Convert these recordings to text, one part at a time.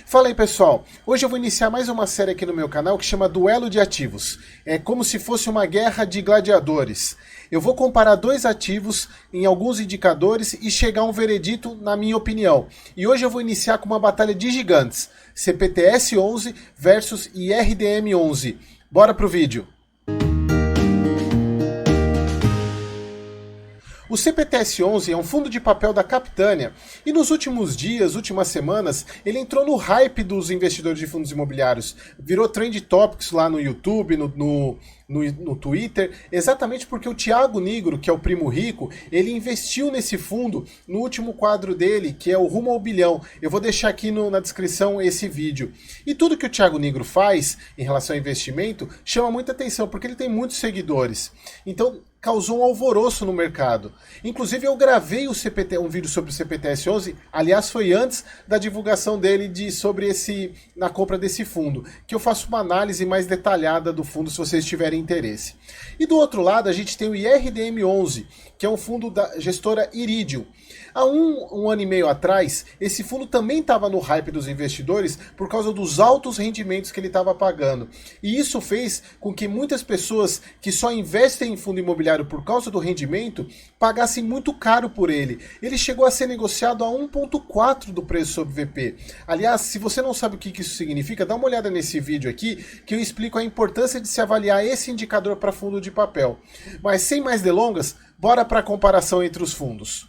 Fala aí pessoal, hoje eu vou iniciar mais uma série aqui no meu canal que chama Duelo de Ativos. É como se fosse uma guerra de gladiadores. Eu vou comparar dois ativos em alguns indicadores e chegar a um veredito na minha opinião. E hoje eu vou iniciar com uma batalha de gigantes, CPTS11 versus IRDM11. Bora pro vídeo! O CPTS11 é um fundo de papel da Capitânia e nos últimos dias, últimas semanas, ele entrou no hype dos investidores de fundos imobiliários. Virou trend topics lá no YouTube, no Twitter, exatamente porque o Thiago Nigro, que é o primo rico, ele investiu nesse fundo no último quadro dele, que é o Rumo ao Bilhão. Eu vou deixar aqui na descrição esse vídeo. E tudo que o Thiago Nigro faz em relação ao investimento chama muita atenção, porque ele tem muitos seguidores. Então, causou um alvoroço no mercado. Inclusive eu gravei um vídeo sobre o CPTS11, aliás foi antes da divulgação dele na compra desse fundo, que eu faço uma análise mais detalhada do fundo se vocês tiverem interesse. E do outro lado a gente tem o IRDM11, que é um fundo da gestora Iridium. Há um ano e meio atrás, esse fundo também estava no hype dos investidores por causa dos altos rendimentos que ele estava pagando. E isso fez com que muitas pessoas que só investem em fundo imobiliário por causa do rendimento pagassem muito caro por ele. Ele chegou a ser negociado a 1,4 do preço sobre VP. Aliás, se você não sabe o que isso significa, dá uma olhada nesse vídeo aqui que eu explico a importância de se avaliar esse indicador para fundo de papel. Mas sem mais delongas, bora para a comparação entre os fundos.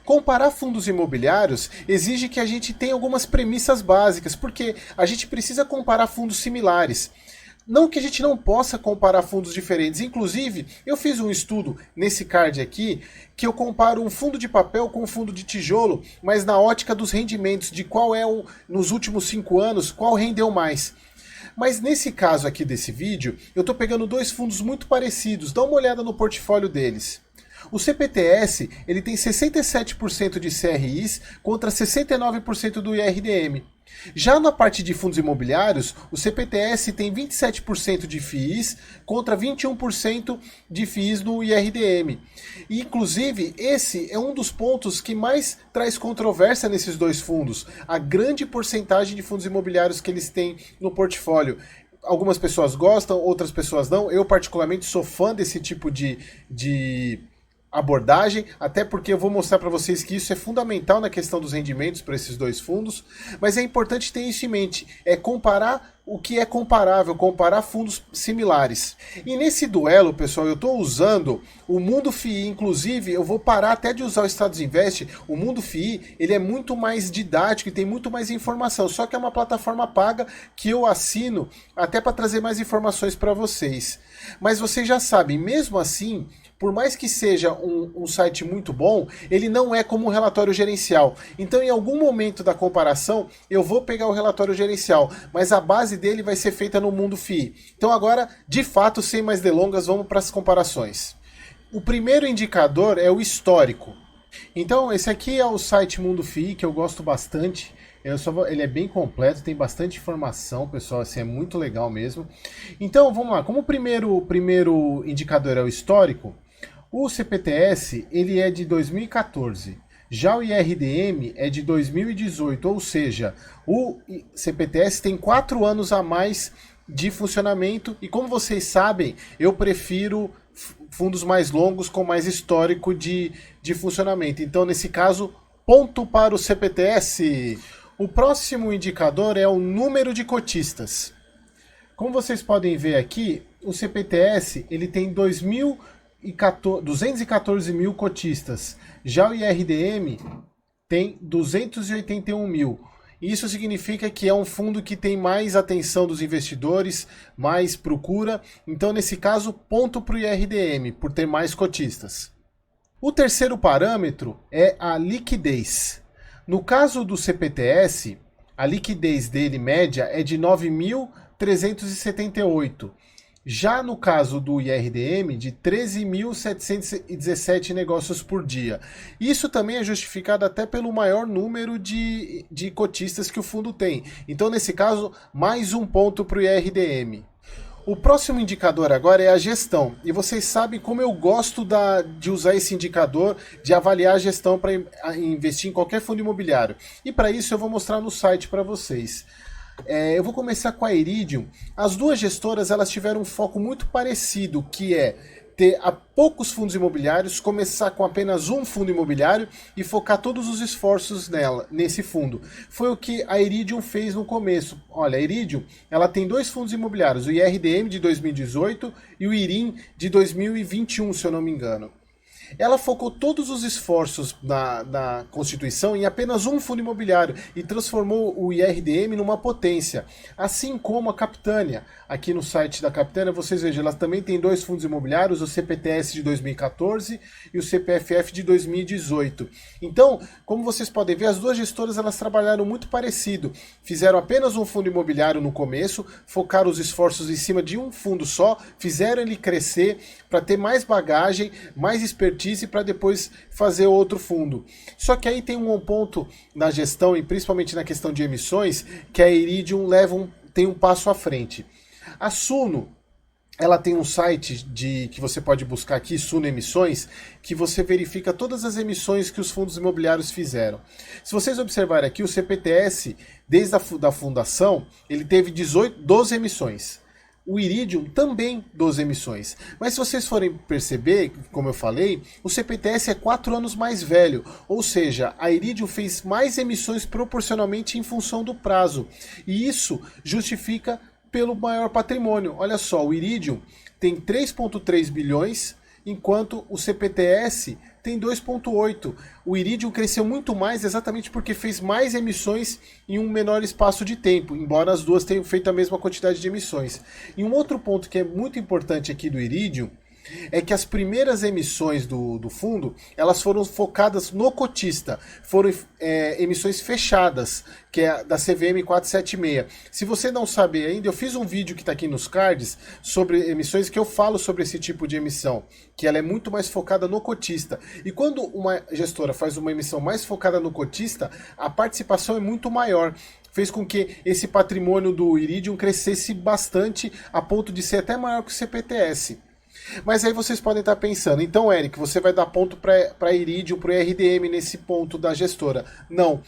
Comparar fundos imobiliários exige que a gente tenha algumas premissas básicas, porque a gente precisa comparar fundos similares. Não que a gente não possa comparar fundos diferentes. Inclusive, eu fiz um estudo nesse card aqui, que eu comparo um fundo de papel com um fundo de tijolo, mas na ótica dos rendimentos, de qual nos últimos 5 anos, qual rendeu mais. Mas nesse caso aqui desse vídeo, eu estou pegando dois fundos muito parecidos. Dá uma olhada no portfólio deles. O CPTS ele tem 67% de CRIs contra 69% do IRDM. Já na parte de fundos imobiliários, o CPTS tem 27% de FIIs contra 21% de FIIs no IRDM. E, inclusive, esse é um dos pontos que mais traz controvérsia nesses dois fundos. A grande porcentagem de fundos imobiliários que eles têm no portfólio. Algumas pessoas gostam, outras pessoas não. Eu, particularmente, sou fã desse tipo de abordagem, até porque eu vou mostrar para vocês que isso é fundamental na questão dos rendimentos para esses dois fundos, mas é importante ter isso em mente, é comparar o que é comparável, comparar fundos similares. E nesse duelo, pessoal, eu estou usando o Mundo FII, inclusive eu vou parar até de usar o Status Invest. O Mundo FII, ele é muito mais didático e tem muito mais informação, só que é uma plataforma paga que eu assino até para trazer mais informações para vocês. Mas vocês já sabem, mesmo assim, por mais que seja um site muito bom, ele não é como um relatório gerencial. Então, em algum momento da comparação, eu vou pegar o relatório gerencial, mas a base dele vai ser feita no Mundo FII. Então agora, de fato, sem mais delongas, vamos para as comparações. O primeiro indicador é o histórico. Então, esse aqui é o site Mundo FII, que eu gosto bastante. Ele é bem completo, tem bastante informação, pessoal, assim, é muito legal mesmo. Então, vamos lá. Como o primeiro indicador é o histórico, o CPTS ele é de 2014, já o IRDM é de 2018, ou seja, o CPTS tem 4 anos a mais de funcionamento e, como vocês sabem, eu prefiro fundos mais longos com mais histórico de funcionamento. Então, nesse caso, ponto para o CPTS. O próximo indicador é o número de cotistas. Como vocês podem ver aqui, o CPTS ele tem 214 mil cotistas. Já o IRDM tem 281 mil. Isso significa que é um fundo que tem mais atenção dos investidores, mais procura. Então, nesse caso, ponto para o IRDM, por ter mais cotistas. O terceiro parâmetro é a liquidez. No caso do CPTS, a liquidez dele média é de 9.378. Já no caso do IRDM, de 13.717 negócios por dia. Isso também é justificado até pelo maior número de cotistas que o fundo tem. Então, nesse caso, mais um ponto para o IRDM. O próximo indicador agora é a gestão. E vocês sabem como eu gosto de usar esse indicador, de avaliar a gestão para investir em qualquer fundo imobiliário. E para isso eu vou mostrar no site para vocês. Eu vou começar com a Iridium. As duas gestoras elas tiveram um foco muito parecido, que é ter a poucos fundos imobiliários, começar com apenas um fundo imobiliário e focar todos os esforços nesse fundo. Foi o que a Iridium fez no começo. Olha, a Iridium ela tem dois fundos imobiliários, o IRDM de 2018 e o IRIM de 2021, se eu não me engano. Ela focou todos os esforços na constituição em apenas um fundo imobiliário e transformou o IRDM numa potência, assim como a Capitânia. Aqui no site da Capitânia vocês vejam, ela também tem dois fundos imobiliários, o CPTS de 2014 e o CPFF de 2018. Então, como vocês podem ver, as duas gestoras elas trabalharam muito parecido. Fizeram apenas um fundo imobiliário no começo, focaram os esforços em cima de um fundo só, fizeram ele crescer para ter mais bagagem, mais expertise para depois fazer outro fundo. Só que aí tem um ponto na gestão e principalmente na questão de emissões que a Iridium tem um passo à frente. A Suno, ela tem um site que você pode buscar aqui, Suno Emissões, que você verifica todas as emissões que os fundos imobiliários fizeram. Se vocês observarem aqui, o CPTS, desde a fundação, ele teve 12 emissões. O Iridium também 12 emissões. Mas se vocês forem perceber, como eu falei, o CPTS é 4 anos mais velho. Ou seja, a Iridium fez mais emissões proporcionalmente em função do prazo. E isso justifica pelo maior patrimônio. Olha só, o Iridium tem 3,3 bilhões, enquanto o CPTS tem 2,8. O Iridium cresceu muito mais exatamente porque fez mais emissões em um menor espaço de tempo, embora as duas tenham feito a mesma quantidade de emissões. E um outro ponto que é muito importante aqui do Iridium é que as primeiras emissões do fundo, elas foram focadas no cotista, foram emissões fechadas, que é da CVM 476. Se você não sabe ainda, eu fiz um vídeo que está aqui nos cards sobre emissões que eu falo sobre esse tipo de emissão, que ela é muito mais focada no cotista. E quando uma gestora faz uma emissão mais focada no cotista, a participação é muito maior. Fez com que esse patrimônio do Iridium crescesse bastante, a ponto de ser até maior que o CPTS. Mas aí vocês podem estar pensando, então, Eric, você vai dar ponto para a Iridium, para o RDM nesse ponto da gestora. Não,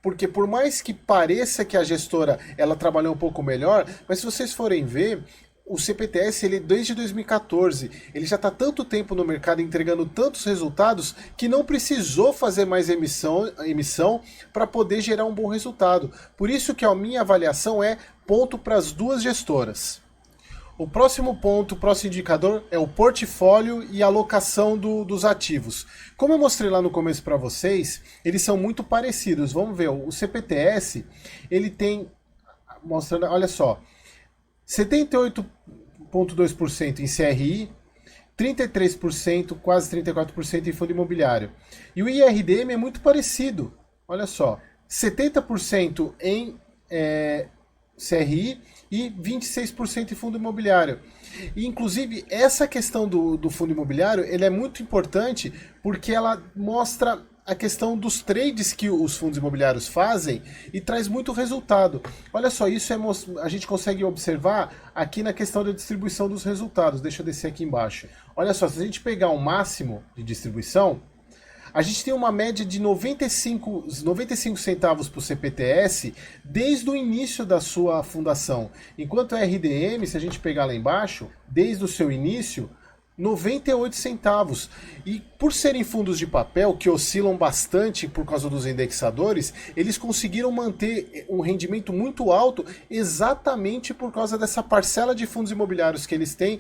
porque por mais que pareça que a gestora ela trabalhou um pouco melhor, mas se vocês forem ver, o CPTS ele desde 2014, ele já está tanto tempo no mercado entregando tantos resultados que não precisou fazer mais emissão para poder gerar um bom resultado. Por isso que a minha avaliação é ponto para as duas gestoras. O próximo ponto, o próximo indicador é o portfólio e alocação dos ativos. Como eu mostrei lá no começo para vocês, eles são muito parecidos. Vamos ver, o CPTS, ele tem, mostrando, olha só, 78,2% em CRI, 33%, quase 34% em fundo imobiliário. E o IRDM é muito parecido, olha só, 70% em CRI e 26% em fundo imobiliário. E, inclusive, essa questão do fundo imobiliário ele é muito importante porque ela mostra a questão dos trades que os fundos imobiliários fazem e traz muito resultado. Olha só, isso a gente consegue observar aqui na questão da distribuição dos resultados. Deixa eu descer aqui embaixo. Olha só, se a gente pegar um máximo de distribuição, a gente tem uma média de 95 centavos por CPTS desde o início da sua fundação. Enquanto a RDM, se a gente pegar lá embaixo, desde o seu início, 98 centavos. E por serem fundos de papel que oscilam bastante por causa dos indexadores, eles conseguiram manter um rendimento muito alto exatamente por causa dessa parcela de fundos imobiliários que eles têm,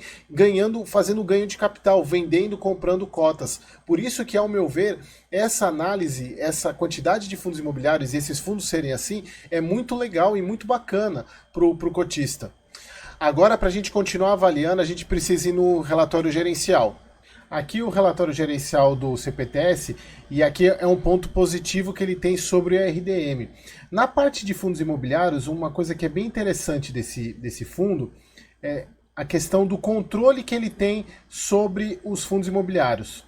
fazendo ganho de capital, vendendo, comprando cotas. Por isso que, ao meu ver, essa análise, essa quantidade de fundos imobiliários e esses fundos serem assim, é muito legal e muito bacana para o cotista. Agora, para a gente continuar avaliando, a gente precisa ir no relatório gerencial. Aqui o relatório gerencial do CPTS, e aqui é um ponto positivo que ele tem sobre o RDM. Na parte de fundos imobiliários, uma coisa que é bem interessante desse fundo é a questão do controle que ele tem sobre os fundos imobiliários.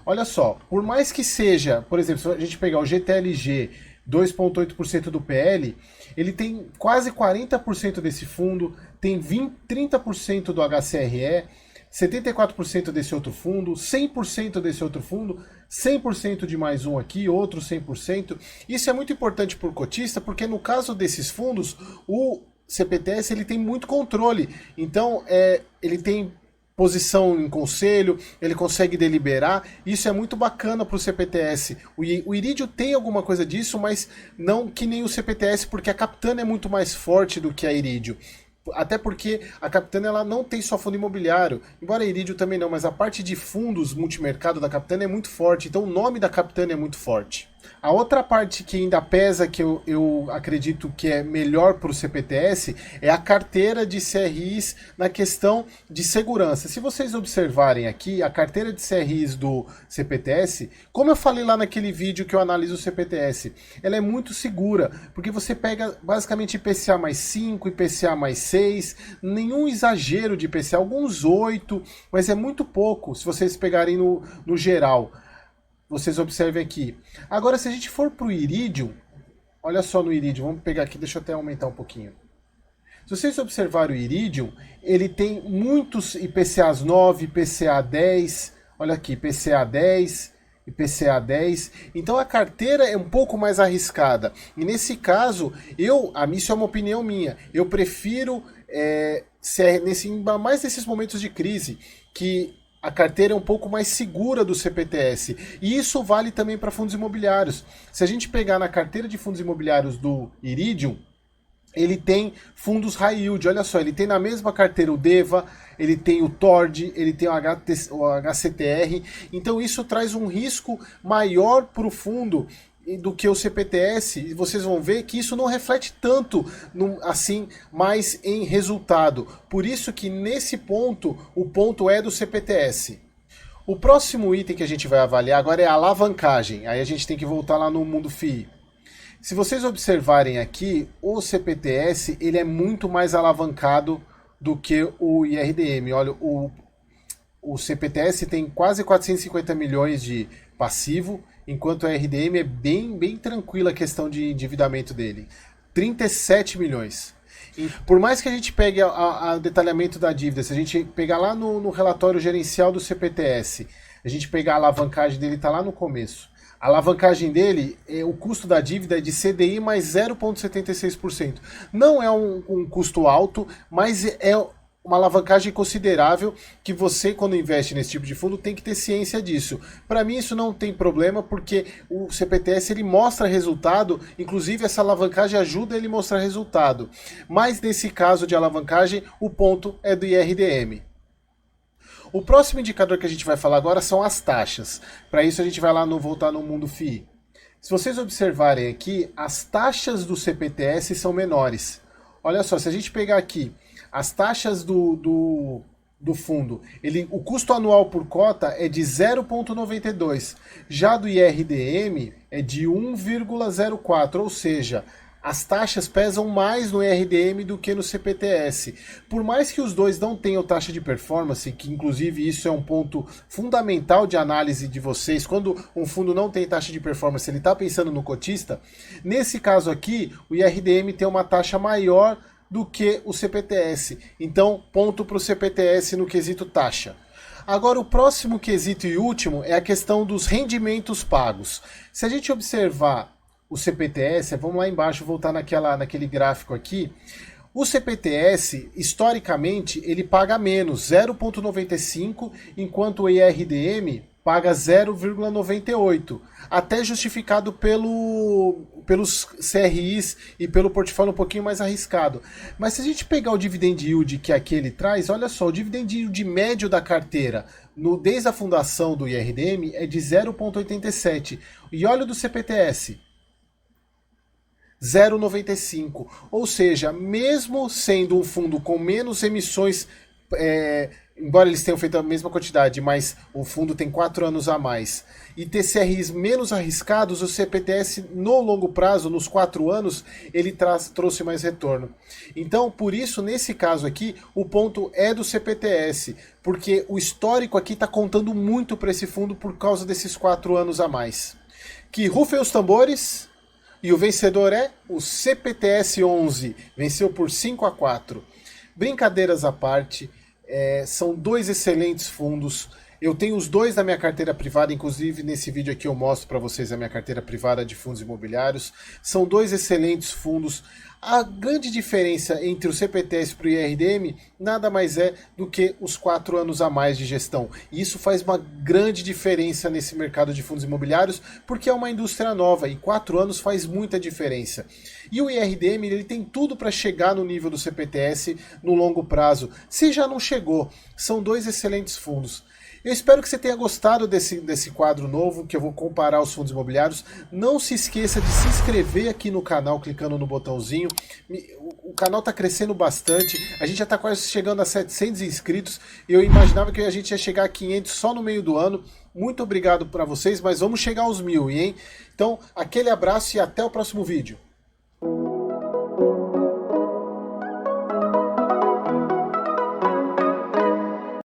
Olha só, por mais que seja, por exemplo, se a gente pegar o GTLG, 2,8% do PL, ele tem quase 40% desse fundo, tem 30% do HCRE, 74% desse outro fundo, 100% desse outro fundo, 100% de mais um aqui, outro 100%. Isso é muito importante para o cotista, porque no caso desses fundos, o CPTS ele tem muito controle. Então, ele tem posição em conselho, ele consegue deliberar, isso é muito bacana para o CPTS. O Iridium tem alguma coisa disso, mas não que nem o CPTS, porque a Capitânia é muito mais forte do que a Iridium. Até porque a Capitânia ela não tem só fundo imobiliário, embora a Iridium também não, mas a parte de fundos multimercado da Capitânia é muito forte, então o nome da Capitânia é muito forte. A outra parte que ainda pesa, que eu acredito que é melhor para o CPTS, é a carteira de CRIs na questão de segurança. Se vocês observarem aqui, a carteira de CRIs do CPTS, como eu falei lá naquele vídeo que eu analiso o CPTS, ela é muito segura, porque você pega basicamente IPCA mais 5, IPCA mais 6, nenhum exagero de IPCA, alguns 8, mas é muito pouco se vocês pegarem no geral. Vocês observem aqui. Agora, se a gente for para o Iridium, olha só no Iridium, vamos pegar aqui, deixa eu até aumentar um pouquinho. Se vocês observarem o Iridium, ele tem muitos IPCAs 9, IPCA 10, olha aqui, IPCA 10, IPCA 10. Então a carteira é um pouco mais arriscada. E nesse caso, isso é uma opinião minha, eu prefiro, mais nesses momentos de crise, que a carteira é um pouco mais segura do CPTS. E isso vale também para fundos imobiliários. Se a gente pegar na carteira de fundos imobiliários do Iridium, ele tem fundos high yield. Olha só, ele tem na mesma carteira o DEVA, ele tem o TORD, ele tem o HCTR. Então isso traz um risco maior para o fundo do que o CPTS, e vocês vão ver que isso não reflete tanto assim mais em resultado. Por isso que nesse ponto, o ponto é do CPTS. O próximo item que a gente vai avaliar agora é a alavancagem. Aí a gente tem que voltar lá no mundo FII. Se vocês observarem aqui, o CPTS ele é muito mais alavancado do que o IRDM. Olha, o CPTS tem quase 450 milhões de passivo, enquanto a RDM é bem tranquila a questão de endividamento dele. 37 milhões. E por mais que a gente pegue o detalhamento da dívida, se a gente pegar lá no relatório gerencial do CPTS, a gente pegar a alavancagem dele, está lá no começo. A alavancagem dele, o custo da dívida é de CDI mais 0,76%. Não é um custo alto, mas é uma alavancagem considerável que você, quando investe nesse tipo de fundo, tem que ter ciência disso. Para mim isso não tem problema, porque o CPTS ele mostra resultado, inclusive essa alavancagem ajuda ele a mostrar resultado. Mas nesse caso de alavancagem, o ponto é do IRDM. O próximo indicador que a gente vai falar agora são as taxas. Para isso a gente vai lá voltar no mundo FII. Se vocês observarem aqui, as taxas do CPTS são menores. Olha só, se a gente pegar aqui as taxas do fundo, o custo anual por cota é de 0,92. Já do IRDM é de 1,04, ou seja, as taxas pesam mais no IRDM do que no CPTS. Por mais que os dois não tenham taxa de performance, que inclusive isso é um ponto fundamental de análise de vocês, quando um fundo não tem taxa de performance, ele está pensando no cotista, nesse caso aqui, o IRDM tem uma taxa maior do que o CPTS. Então, ponto para o CPTS no quesito taxa. Agora, o próximo quesito e último é a questão dos rendimentos pagos. Se a gente observar o CPTS, vamos lá embaixo, voltar naquele gráfico aqui, o CPTS, historicamente, ele paga menos, 0,95, enquanto o IRDM paga 0,98, até justificado pelos CRIs e pelo portfólio um pouquinho mais arriscado. Mas se a gente pegar o dividend yield que aqui ele traz, olha só, o dividend yield médio da carteira, desde a fundação do IRDM, é de 0,87. E olha o do CPTS, 0,95. Ou seja, mesmo sendo um fundo com menos emissões, embora eles tenham feito a mesma quantidade, mas o fundo tem 4 anos a mais, e ter CRIs menos arriscados, o CPTS no longo prazo, nos 4 anos, ele trouxe mais retorno. Então, por isso, nesse caso aqui, o ponto é do CPTS, porque o histórico aqui está contando muito para esse fundo por causa desses 4 anos a mais. Que rufem os tambores, E o vencedor é o CPTS 11, venceu por 5-4. Brincadeiras à parte, são dois excelentes fundos. Eu tenho os dois na minha carteira privada, inclusive nesse vídeo aqui eu mostro para vocês a minha carteira privada de fundos imobiliários. São dois excelentes fundos. A grande diferença entre o CPTS para o IRDM nada mais é do que os 4 anos a mais de gestão. E isso faz uma grande diferença nesse mercado de fundos imobiliários, porque é uma indústria nova e 4 anos faz muita diferença. E o IRDM ele tem tudo para chegar no nível do CPTS no longo prazo. Se já não chegou, são dois excelentes fundos. Eu espero que você tenha gostado desse quadro novo, que eu vou comparar os fundos imobiliários. Não se esqueça de se inscrever aqui no canal, clicando no botãozinho. O canal está crescendo bastante, a gente já está quase chegando a 700 inscritos. Eu imaginava que a gente ia chegar a 500 só no meio do ano. Muito obrigado para vocês, mas vamos chegar aos 1000, hein? Então, aquele abraço e até o próximo vídeo.